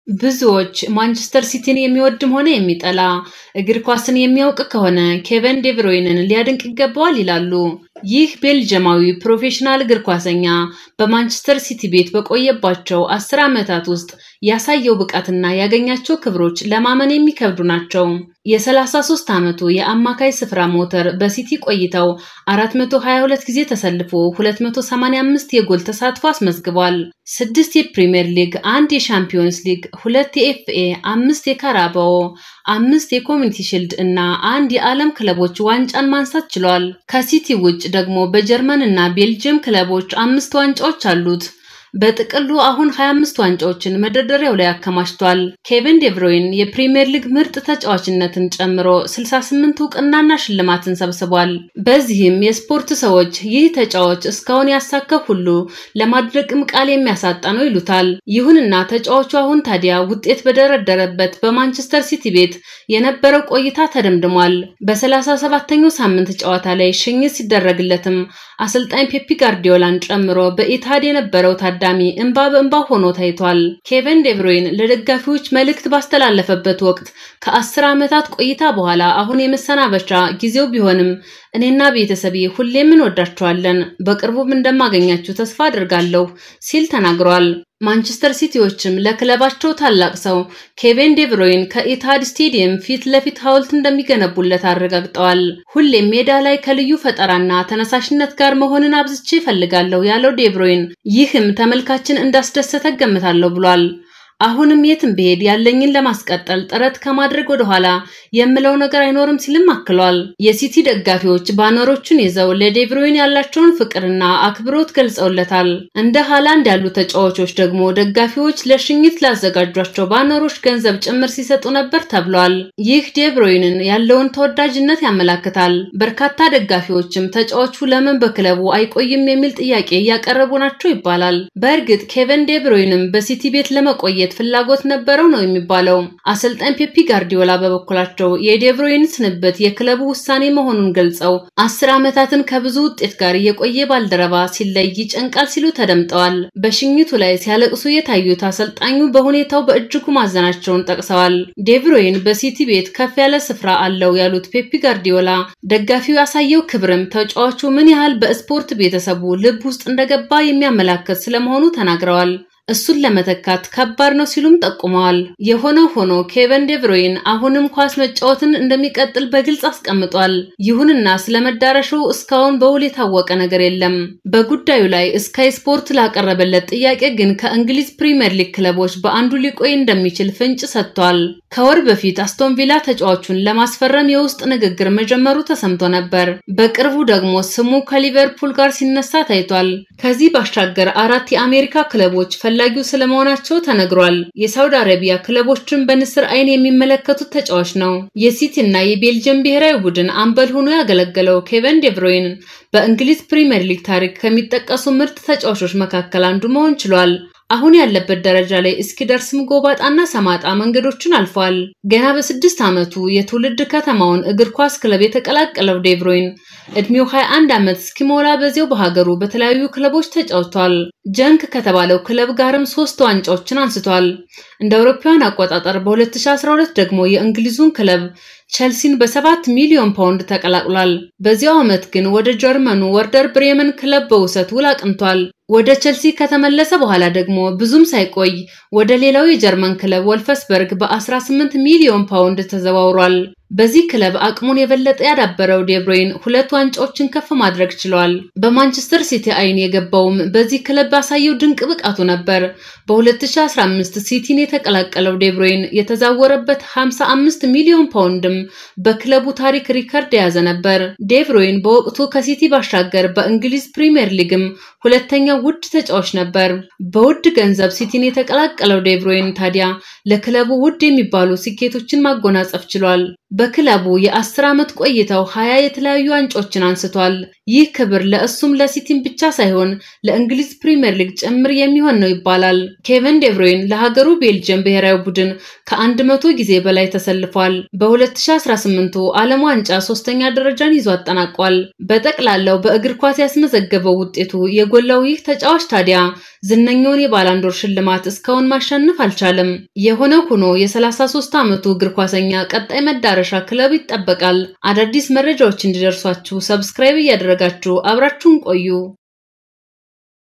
ብዙዎች ማንቸስተር ሲቲን የሚወድም ሆነ የሚጠላ እግር ኳስን የሚያውቅ ከሆነ ኬቨን ዴ ብሩይንን ሊያደንቅ ይገባዋል ይላሉ። ይህ ቤልጂያማዊ ፕሮፌሽናል እግር ኳሰኛ በማንቸስተር ሲቲ ቤት በቆየባቸው 10 ዓመታት ውስጥ ያሳየው ብቃትና ያገኛቸው ክብሮች ለማመን የሚከብዱ ናቸው። የ33 ዓመቱ የአማካይ ስፍራ ሞተር በሲቲ ቆይታው 422 ጊዜ ተሰልፎ 285 የጎል ተሳትፎ አስመዝግቧል። 6 የፕሪሚየር ሊግ፣ 1 የሻምፒዮንስ ሊግ፣ 2 የኤፍኤ፣ 5 የካራባኦ፣ 5 የኮሚኒቲ ሺልድ እና 1 የዓለም ክለቦች ዋንጫን ማንሳት ችሏል። ከሲቲ ውጭ ደግሞ በጀርመን እና ቤልጂየም ክለቦች 5 ዋንጫዎች አሉት። በጥቅሉ አሁን 25 ዋንጫዎችን መደርደሪያው ላይ አከማችቷል። ኬቨን ዴ ብሩይን የፕሪሚየር ሊግ ምርጥ ተጫዋችነትን ጨምሮ 68 ዕውቅናና ሽልማትን ሰብስቧል። በዚህም የስፖርት ሰዎች ይህ ተጫዋች እስካሁን ያሳካው ሁሉ ለማድረቅም ቃል የሚያሳጣ ነው ይሉታል። ይሁንና ተጫዋቹ አሁን ታዲያ ውጤት በደረደረበት በማንቸስተር ሲቲ ቤት የነበረው ቆይታ ተደምድሟል። በ37ኛው ሳምንት ጨዋታ ላይ ሽኝት ሲደረግለትም አሰልጣኝ ፔፕ ጋርዲዮላን ጨምሮ በኢታድ የነበረው ታዳሚ እንባ በእንባ ሆኖ ታይቷል። ኬቨን ዴ ብሩይን ለደጋፊዎች መልእክት ባስተላለፈበት ወቅት ከ10 ዓመታት ቆይታ በኋላ አሁን የመሰናበቻ ጊዜው ቢሆንም እኔና ቤተሰቤ ሁሌም እንወዳቸዋለን፣ በቅርቡም እንደማገኛችሁ ተስፋ አድርጋለሁ ሲል ተናግሯል። ማንቸስተር ሲቲዎችም ለክለባቸው ታላቅ ሰው ኬቨን ዴ ብሩይን ከኢታድ ስቴዲየም ፊት ለፊት ሐውልት እንደሚገነቡለት አረጋግጠዋል። ሁሌም ሜዳ ላይ ከልዩ ፈጠራና ተነሳሽነት ጋር መሆንን አብዝቼ እፈልጋለሁ ያለው ዴ ብሩይን ይህም ተመልካችን እንዳስደሰተ ገምታለሁ ብሏል። አሁንም የትም ብሄድ ያለኝን ለማስቀጠል ጥረት ከማድረግ ወደ ኋላ የምለው ነገር አይኖርም ሲልም አክሏል። የሲቲ ደጋፊዎች ባነሮቹን ይዘው ለዴ ብሩይን ያላቸውን ፍቅርና አክብሮት ገልጸውለታል። እንደ ሃላንድ ያሉ ተጫዋቾች ደግሞ ደጋፊዎች ለሽኝት ላዘጋጇቸው ባነሮች ገንዘብ ጭምር ሲሰጡ ነበር ተብሏል። ይህ ዴ ብሩይንን ያለውን ተወዳጅነት ያመለክታል። በርካታ ደጋፊዎችም ተጫዋቹ ለምን በክለቡ አይቆይም የሚል ጥያቄ እያቀረቡ ናቸው ይባላል። በእርግጥ ኬቨን ዴ ብሩይንም በሲቲ ቤት ለመቆየት ፍላጎት ነበረው ነው የሚባለው። አሰልጣኝ ፔፕ ጋርዲዮላ በበኩላቸው የዴ ብሩይን ስንብት የክለቡ ውሳኔ መሆኑን ገልጸው 10 ዓመታትን ከብዙ ውጤት ጋር የቆየ ባልደረባ ሲለይ ይጨንቃል ሲሉ ተደምጠዋል። በሽኝቱ ላይ ሲያለቅሱ የታዩት አሰልጣኙ በሁኔታው በእጅጉ ማዘናቸውን ጠቅሰዋል። ዴ ብሩይን በሲቲ ቤት ከፍ ያለ ስፍራ አለው ያሉት ፔፕ ጋርዲዮላ ደጋፊው ያሳየው ክብርም ተጫዋቹ ምን ያህል በስፖርት ቤተሰቡ ልብ ውስጥ እንደገባ የሚያመለክት ስለመሆኑ ተናግረዋል። እሱን ለመተካት ከባድ ነው ሲሉም ጠቁመዋል። የሆነው ሆኖ ኬቨን ዴ ብሩይን አሁንም ኳስ መጫወትን እንደሚቀጥል በግልጽ አስቀምጧል። ይሁንና ስለመዳረሻው እስካሁን በውል የታወቀ ነገር የለም። በጉዳዩ ላይ ስካይ ስፖርት ላቀረበለት ጥያቄ ግን ከእንግሊዝ ፕሪሚየር ሊግ ክለቦች በአንዱ ሊቆይ እንደሚችል ፍንጭ ሰጥቷል። ከወር በፊት አስቶን ቪላ ተጫዋቹን ለማስፈረም የውስጥ ንግግር መጀመሩ ተሰምቶ ነበር። በቅርቡ ደግሞ ስሙ ከሊቨርፑል ጋር ሲነሳ ታይቷል። ከዚህ ባሻገር 4 የአሜሪካ ክለቦች ፈላጊው ስለመሆናቸው ተነግሯል። የሳውዲ አረቢያ ክለቦችን በንስር አይን የሚመለከቱት ተጫዋች ነው። የሲቲ እና የቤልጂየም ብሔራዊ ቡድን አምበል ሆኖ ያገለገለው ኬቨን ዴ ብሩይን በእንግሊዝ ፕሪሚየር ሊግ ታሪክ ከሚጠቀሱ ምርጥ ተጫዋቾች መካከል አንዱ መሆን ችሏል። አሁን ያለበት ደረጃ ላይ እስኪደርስም ጎባጣና ሰማጣ መንገዶችን አልፏል። ገና በ6 ዓመቱ የትውልድ ከተማውን እግር ኳስ ክለብ የተቀላቀለው ዴ ብሩይን እድሜው 21 ዓመት እስኪሞላ በዚያው በሀገሩ በተለያዩ ክለቦች ተጫውቷል። ጀንክ ከተባለው ክለብ ጋርም 3 ዋንጫዎችን አንስቷል። እንደ አውሮፓውያን አቆጣጠር በ2012 ደግሞ የእንግሊዙን ክለብ ቸልሲን በ7 ሚሊዮን ፓውንድ ተቀላቅሏል። በዚያው ዓመት ግን ወደ ጀርመኑ ወርደር ብሬመን ክለብ በውሰት ውል አቅንቷል። ወደ ቸልሲ ከተመለሰ በኋላ ደግሞ ብዙም ሳይቆይ ወደ ሌላው የጀርመን ክለብ ወልፈስበርግ በ18 ሚሊዮን ፓውንድ ተዘዋውሯል። በዚህ ክለብ አቅሙን የበለጠ ያዳበረው ዴ ብሩይን 2 ዋንጫዎችን ከፍ ማድረግ ችሏል። በማንቸስተር ሲቲ አይን የገባውም በዚህ ክለብ ባሳየው ድንቅ ብቃቱ ነበር። በ2015 ሲቲን የተቀላቀለው ዴ ብሩይን የተዛወረበት 55 ሚሊዮን ፓውንድም በክለቡ ታሪክ ሪከርድ የያዘ ነበር። ዴ ብሩይን በወቅቱ ከሲቲ ባሻገር በእንግሊዝ ፕሪሚየር ሊግም ሁለተኛው ውድ ተጫዋች ነበር። በውድ ገንዘብ ሲቲን የተቀላቀለው ዴ ብሩይን ታዲያ ለክለቡ ውድ የሚባሉ ስኬቶችን ማጎናጸፍ ችሏል። በክለቡ የ10 ዓመት ቆይታው 20 የተለያዩ ዋንጫዎችን አንስቷል። ይህ ክብር ለእሱም ለሲቲም ብቻ ሳይሆን ለእንግሊዝ ፕሪሚየር ሊግ ጭምር የሚሆን ነው ይባላል። ኬቨን ዴ ብሩይን ለሀገሩ ቤልጂየም ብሔራዊ ቡድን ከ100 ጊዜ በላይ ተሰልፏል። በ2018 ዓለም ዋንጫ 3ኛ ደረጃን ይዞ አጠናቋል። በጠቅላላው በእግር ኳስ ያስመዘገበው ውጤቱ የጎላው ይህ ተጫዋች ታዲያ ዝነኛውን የባላንዶር ሽልማት እስካሁን ማሸነፍ አልቻለም። የሆነው ሆኖ የ33 ዓመቱ እግር ኳሰኛ ቀጣይ መዳረሻ ክለብ ይጠበቃል። አዳዲስ መረጃዎች እንዲደርሷችሁ ሰብስክራይብ እያደረጋችሁ አብራችሁን ቆዩ።